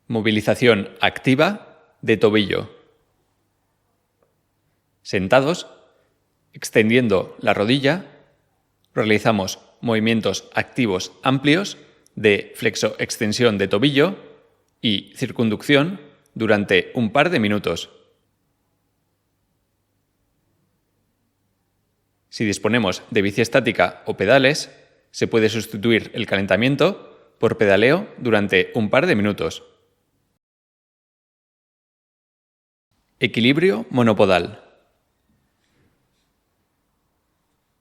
Movilización activa de tobillo. Sentados, extendiendo la rodilla, realizamos movimientos activos amplios de flexo-extensión de tobillo y circunducción durante un par de minutos. Si disponemos de bici estática o pedales, se puede sustituir el calentamiento por pedaleo durante un par de minutos. Equilibrio monopodal.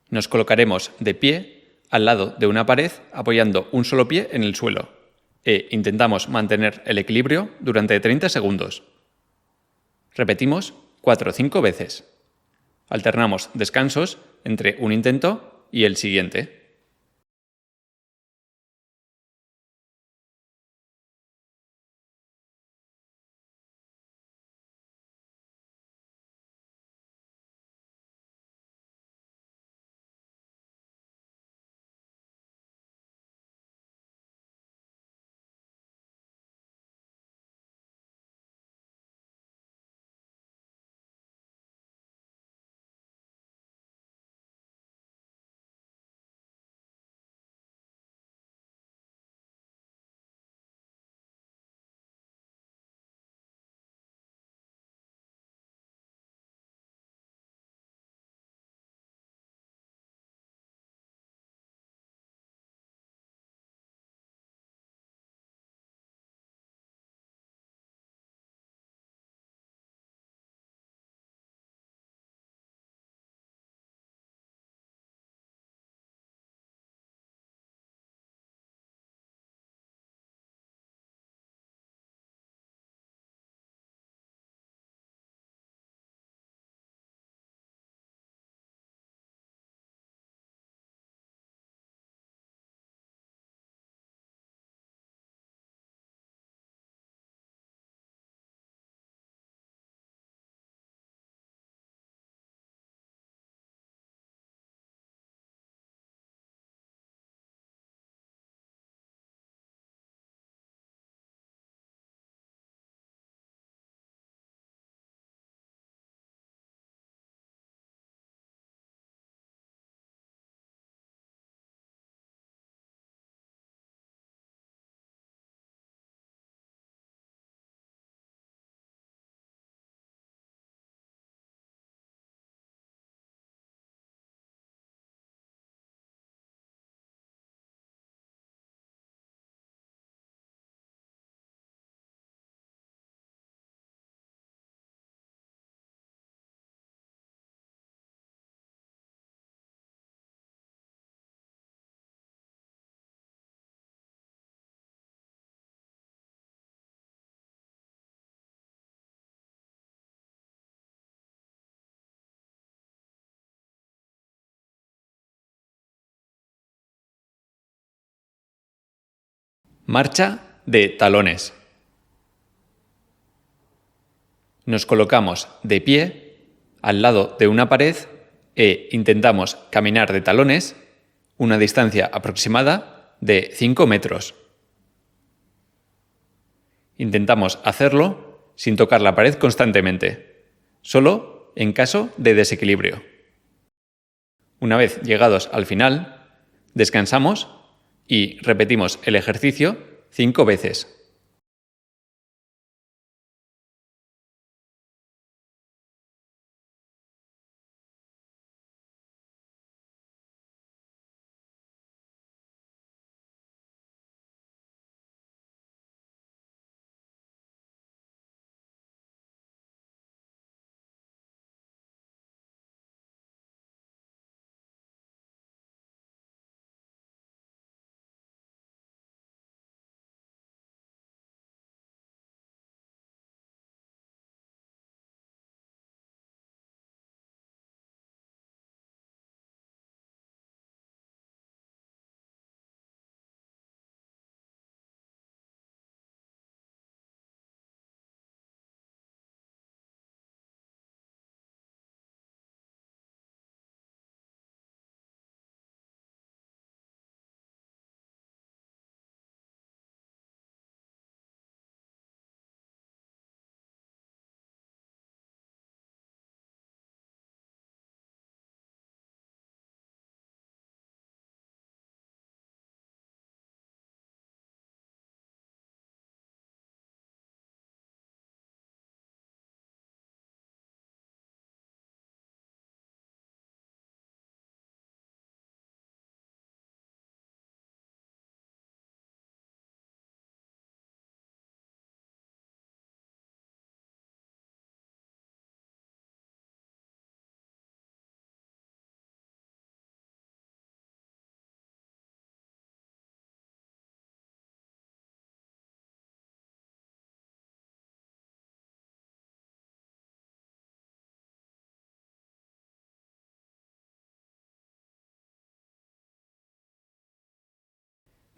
Nos colocaremos de pie al lado de una pared apoyando un solo pie en el suelo e intentamos mantener el equilibrio durante 30 segundos. Repetimos 4 o 5 veces. Alternamos descansos entre un intento y el siguiente. Marcha de talones. Nos colocamos de pie al lado de una pared e intentamos caminar de talones una distancia aproximada de 5 metros. Intentamos hacerlo sin tocar la pared constantemente, solo en caso de desequilibrio. Una vez llegados al final, descansamos y repetimos el ejercicio 5 veces.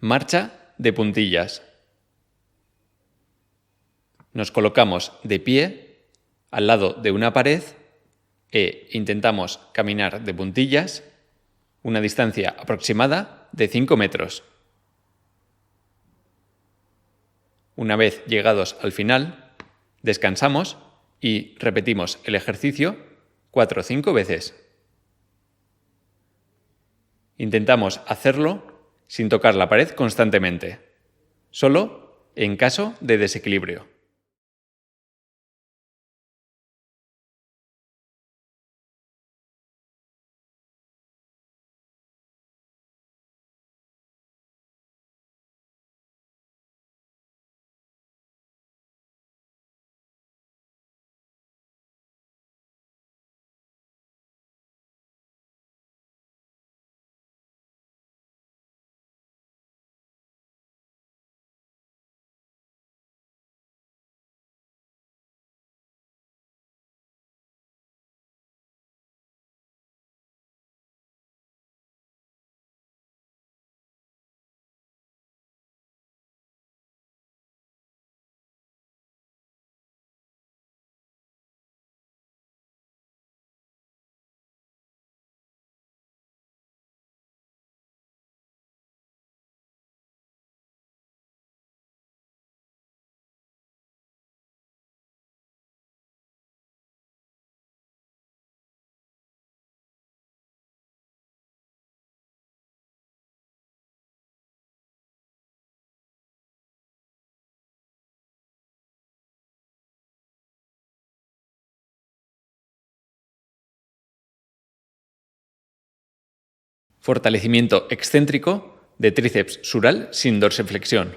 Marcha de puntillas. Nos colocamos de pie al lado de una pared e intentamos caminar de puntillas una distancia aproximada de 5 metros. Una vez llegados al final, descansamos y repetimos el ejercicio 4 o 5 veces. Intentamos hacerlo sin tocar la pared constantemente, solo en caso de desequilibrio. Fortalecimiento excéntrico de tríceps sural sin dorsiflexión.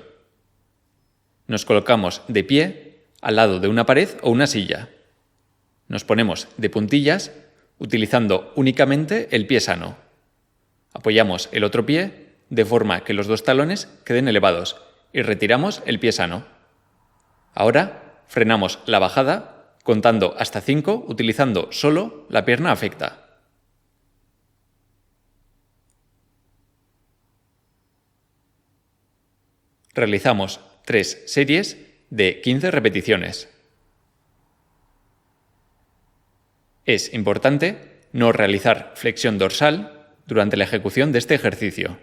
Nos colocamos de pie al lado de una pared o una silla. Nos ponemos de puntillas utilizando únicamente el pie sano. Apoyamos el otro pie de forma que los dos talones queden elevados y retiramos el pie sano. Ahora frenamos la bajada contando hasta 5 utilizando solo la pierna afecta. Realizamos 3 series de 15 repeticiones. Es importante no realizar flexión dorsal durante la ejecución de este ejercicio.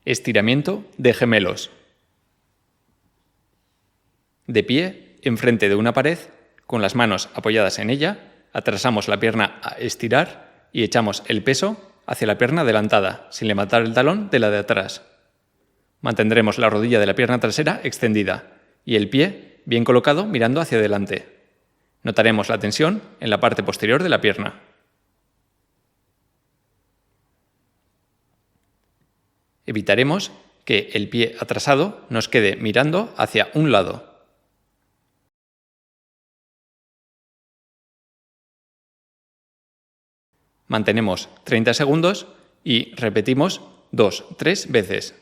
Estiramiento de gemelos. De pie, enfrente de una pared, con las manos apoyadas en ella, atrasamos la pierna a estirar y echamos el peso hacia la pierna adelantada, sin levantar el talón de la de atrás. Mantendremos la rodilla de la pierna trasera extendida y el pie bien colocado mirando hacia adelante. Notaremos la tensión en la parte posterior de la pierna. Evitaremos que el pie atrasado nos quede mirando hacia un lado. Mantenemos 30 segundos y repetimos 2-3 veces.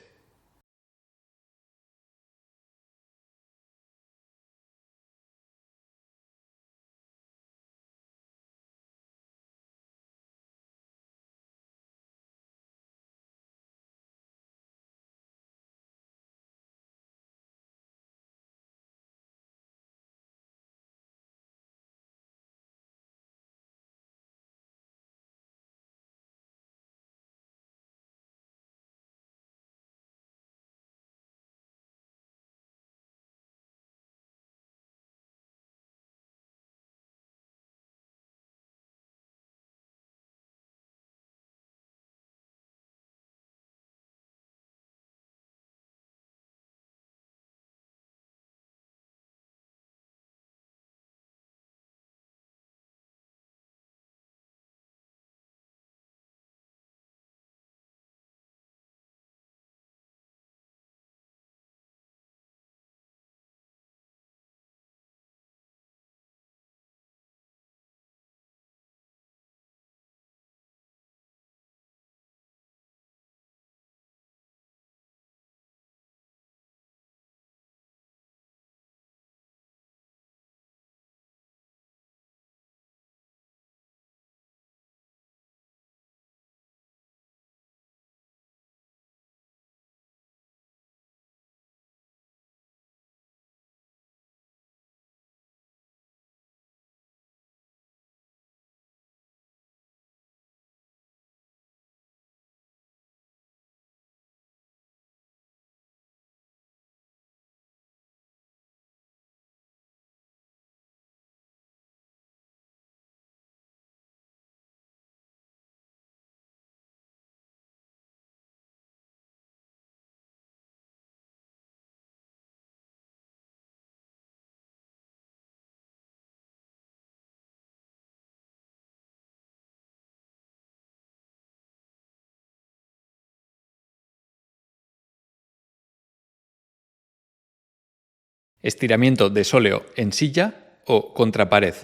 Estiramiento de sóleo en silla o contra pared.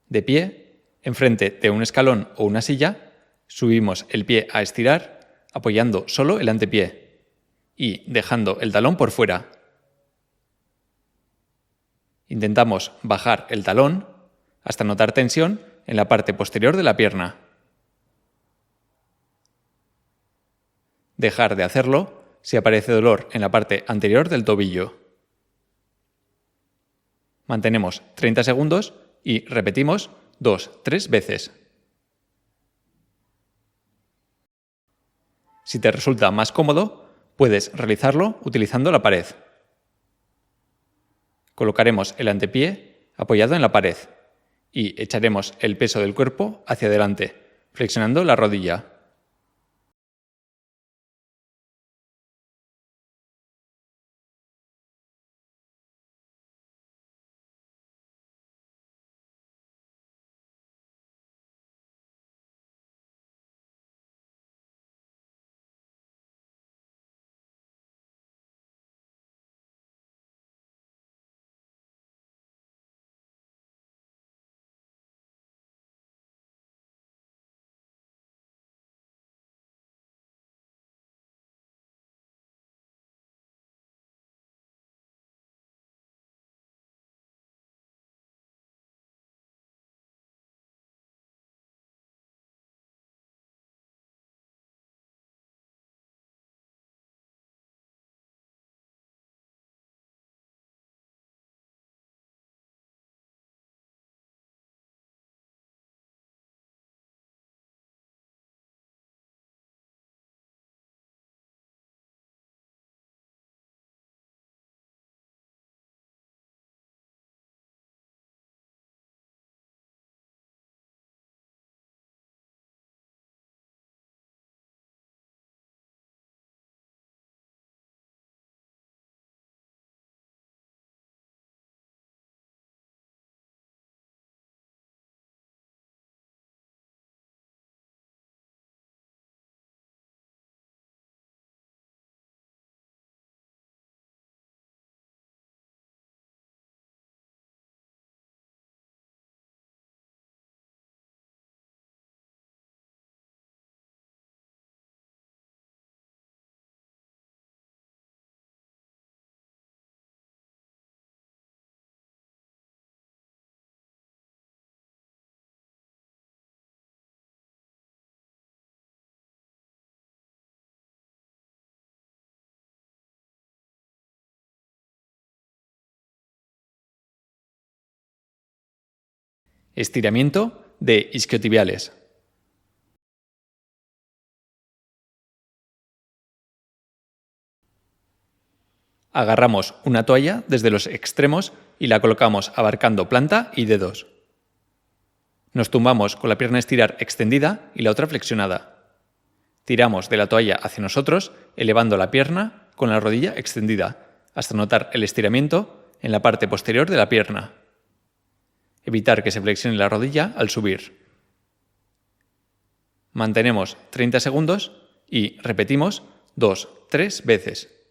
De pie, enfrente de un escalón o una silla, subimos el pie a estirar apoyando solo el antepié y dejando el talón por fuera. Intentamos bajar el talón hasta notar tensión en la parte posterior de la pierna. Dejar de hacerlo si aparece dolor en la parte anterior del tobillo. Mantenemos 30 segundos y repetimos 2-3 veces. Si te resulta más cómodo, puedes realizarlo utilizando la pared. Colocaremos el antepié apoyado en la pared y echaremos el peso del cuerpo hacia adelante, flexionando la rodilla. Estiramiento de isquiotibiales. Agarramos una toalla desde los extremos y la colocamos abarcando planta y dedos. Nos tumbamos con la pierna estirar extendida y la otra flexionada. Tiramos de la toalla hacia nosotros, elevando la pierna con la rodilla extendida, hasta notar el estiramiento en la parte posterior de la pierna. Evitar que se flexione la rodilla al subir. Mantenemos 30 segundos y repetimos 2-3 veces.